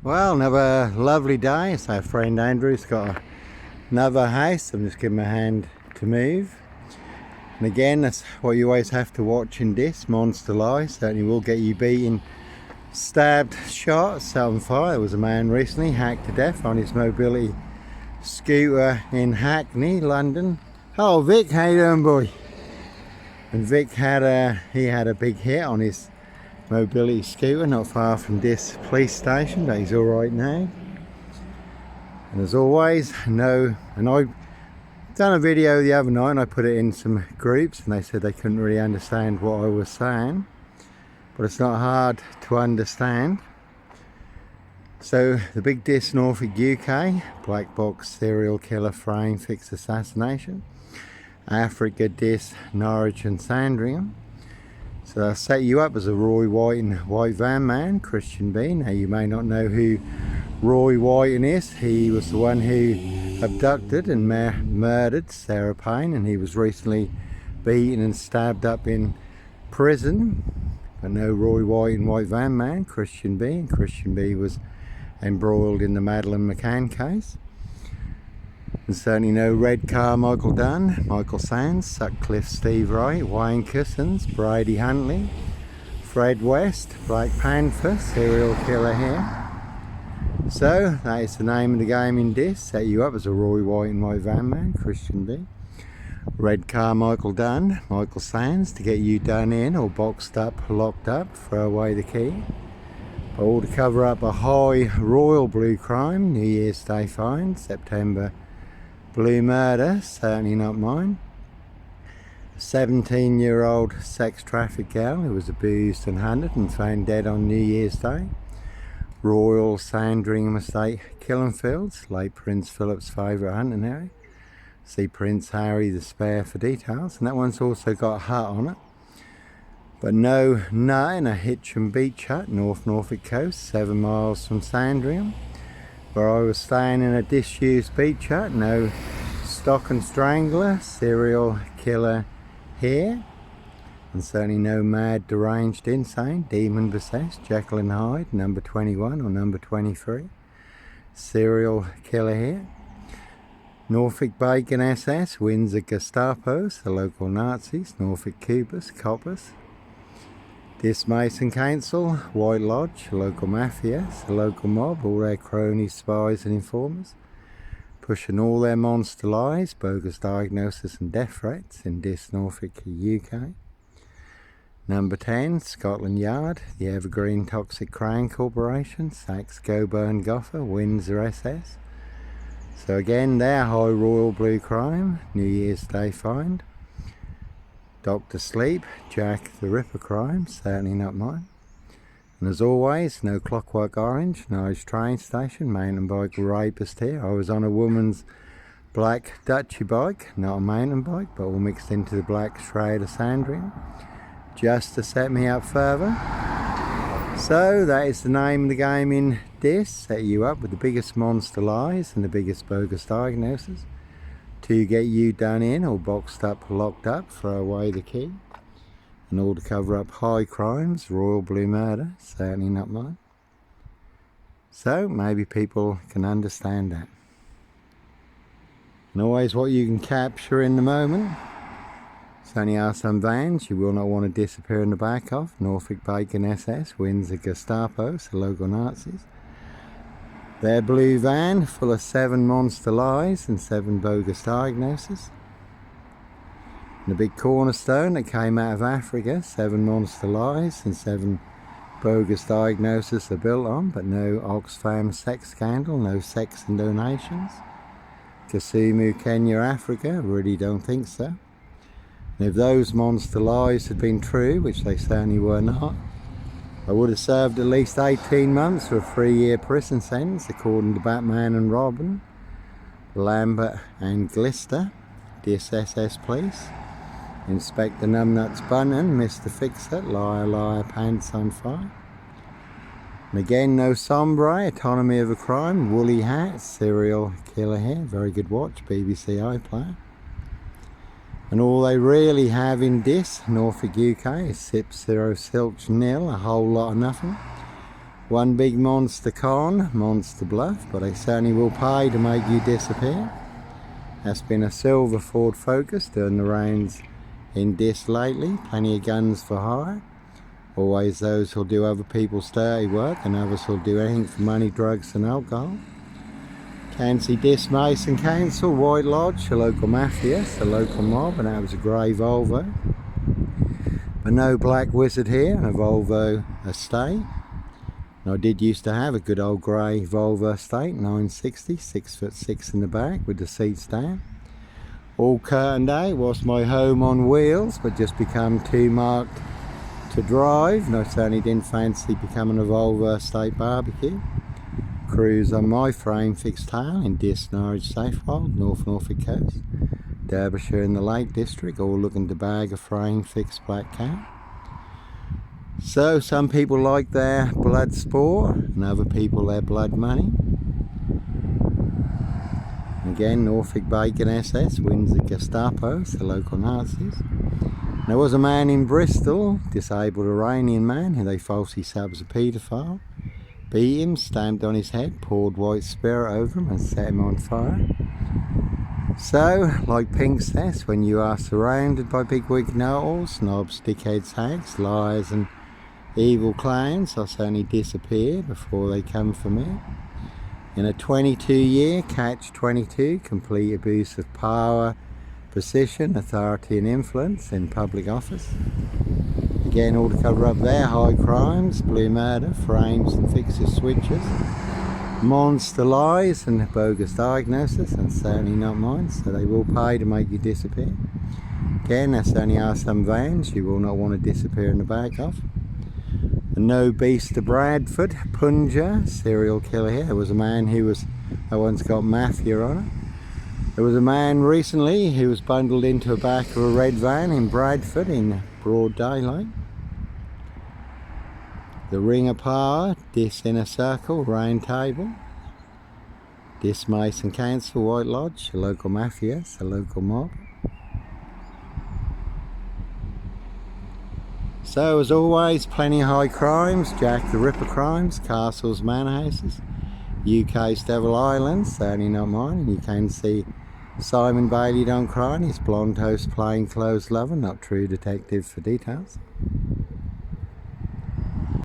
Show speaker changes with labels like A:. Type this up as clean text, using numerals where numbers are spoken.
A: Well, another lovely day. It's our friend Andrew's got another house. I'm just giving him a hand to move. And again, that's what you always have to watch in this monster lies. Certainly will get you beaten, stabbed, shot, set on fire. There was a man recently hacked to death on his mobility scooter in Hackney, London. Oh, Vic, how you doing, boy? And Vic had a big hit on his mobility scooter not far from this police station, but he's all right now. And as always, I done a video the other night and I put it in some groups and they said they couldn't really understand what I was saying, but it's not hard to understand. So the big disc Norfolk UK, black box serial killer frame FIX Assassination, Africa disc Norwich and Sandringham. So I'll set you up as a Roy Whiten white van man, Christian B. Now you may not know who Roy Whiten is. He was the one who abducted and murdered Sarah Payne, and he was recently beaten and stabbed up in prison. But no Roy Whiten white van man, Christian B. And Christian B was embroiled in the Madeleine McCann case. And certainly no Red Carmichael Dunn, Michael Sands, Sutcliffe Steve Wright, Wayne Cousins, Brady Huntley, Fred West, Black Panther, serial killer here. So that is the name of the game in this. Set you up as a Roy Whiten white van man, Christian B. Red Carmichael Dunn, Michael Sands, to get you done in or boxed up, locked up, throw away the key. All to cover up a high royal blue crime, New Year's Day find, September blue murder, certainly not mine. 17-year-old sex trafficked girl who was abused and hunted and found dead on New Year's Day. Royal Sandringham Estate, Killenfields, late Prince Philip's favourite hunting area. See Prince Harry the Spare for details, and that one's also got a hut on it. But no nut in a Hitcham beach hut, North Norfolk coast, 7 miles from Sandringham, where I was staying in a disused beach hut. No stock and strangler, serial killer here, and certainly no mad, deranged, insane, demon possessed, Jekyll and Hyde, number 21 or number 23, serial killer here. Norfolk Bacon SS, Windsor Gestapos, the local Nazis, Norfolk Coopers, Coppers. This Mason Council, White Lodge, local mafia, the local mob, all their cronies, spies and informers, pushing all their monster lies, bogus diagnosis and death threats in this Norfolk UK. Number 10, Scotland Yard, the Evergreen Toxic Crown Corporation, Sachs Goburn Goffer, Windsor SS. So again, their high royal blue crime, New Year's Day find. Dr. Sleep, Jack the Ripper crime, certainly not mine. And as always, no Clockwork Orange, Norwich train station, mountain bike rapist here. I was on a woman's black Dutchy bike, not a mountain bike, but all mixed into the black shroud of Sandringham, just to set me up further. So that is the name of the game in this. Set you up with the biggest monster lies and the biggest bogus diagnosis, to get you done in or boxed up, locked up, throw away the key, and all to cover up high crimes, royal blue murder, certainly not mine. So maybe people can understand that. And always what you can capture in the moment. Certainly are some vans you will not want to disappear in the back of. Norfolk Bacon SS, Windsor Gestapos, the local Nazis. Their blue van full of 7 monster lies and 7 bogus diagnoses. And the big cornerstone that came out of Africa, 7 monster lies and 7 bogus diagnoses are built on, but no Oxfam sex scandal, no sex and donations. Kisumu, Kenya, Africa, really don't think so. And if those monster lies had been true, which they certainly were not, I would have served at least 18 months for a 3-year prison sentence, according to Batman and Robin, Lambert and Glister, DSSS Police, Inspector Numbnuts Bunnan, Mr. Fixer, Liar Liar Pants on Fire. And again, no sombre, Autonomy of a Crime, Woolly Hat, serial killer here, very good watch, BBC iPlayer. And all they really have in this Norfolk UK is Sip 0 Silch nil, a whole lot of nothing. One big monster con, monster bluff, but they certainly will pay to make you disappear. That's been a silver Ford Focus doing the rounds in Dis lately. Plenty of guns for hire. Always those who'll do other people's dirty work, and others who'll do anything for money, drugs and alcohol. Cancy Dis Mason Council, White Lodge, a local mafia, a local mob, and that was a grey Volvo. But no Black Wizard here, and a Volvo estate. And I did used to have a good old grey Volvo estate, 960, 6'6" in the back with the seats down. All curtained out, was my home on wheels, but just become too marked to drive, and I certainly didn't fancy becoming a Volvo estate barbecue. Cruise on my frame fixed tail in Dis, Norwich, Safewold, North Norfolk coast, Derbyshire in the Lake District, all looking to bag a frame fixed black cat. So some people like their blood sport and other people their blood money. Again, Norfolk Bacon SS, Windsor Gestapos, the local Nazis. There was a man in Bristol, disabled Iranian man, who they falsely said was a paedophile. Beat him, stamped on his head, poured white spirit over him and set him on fire. So, like Pink says, when you are surrounded by bigwig know-alls, snobs, dickheads, hags, liars and evil clowns, I certainly disappear before they come for me. In a 22-year catch-22, complete abuse of power, position, authority and influence in public office. Again, all to cover up their high crimes, blue murder, frames and fixes switches, monster lies and bogus diagnosis, and certainly not mine, so they will pay to make you disappear. Again, there certainly are some vans you will not want to disappear in the back of. And no beast of Bradford, Punja, serial killer here. There was a man who once got mafia on it. There was a man recently who was bundled into the back of a red van in Bradford in broad daylight. The Ring of Power, Dis Inner Circle, Round Table, Dis Mason Council, White Lodge, a local mafia, a local mob. So as always, plenty of high crimes, Jack the Ripper crimes, castles, manor houses, UK's Devil Islands, certainly not mine, and you can see Simon Bailey Don't Cry and his blonde host plain clothes lover, not true detective for details.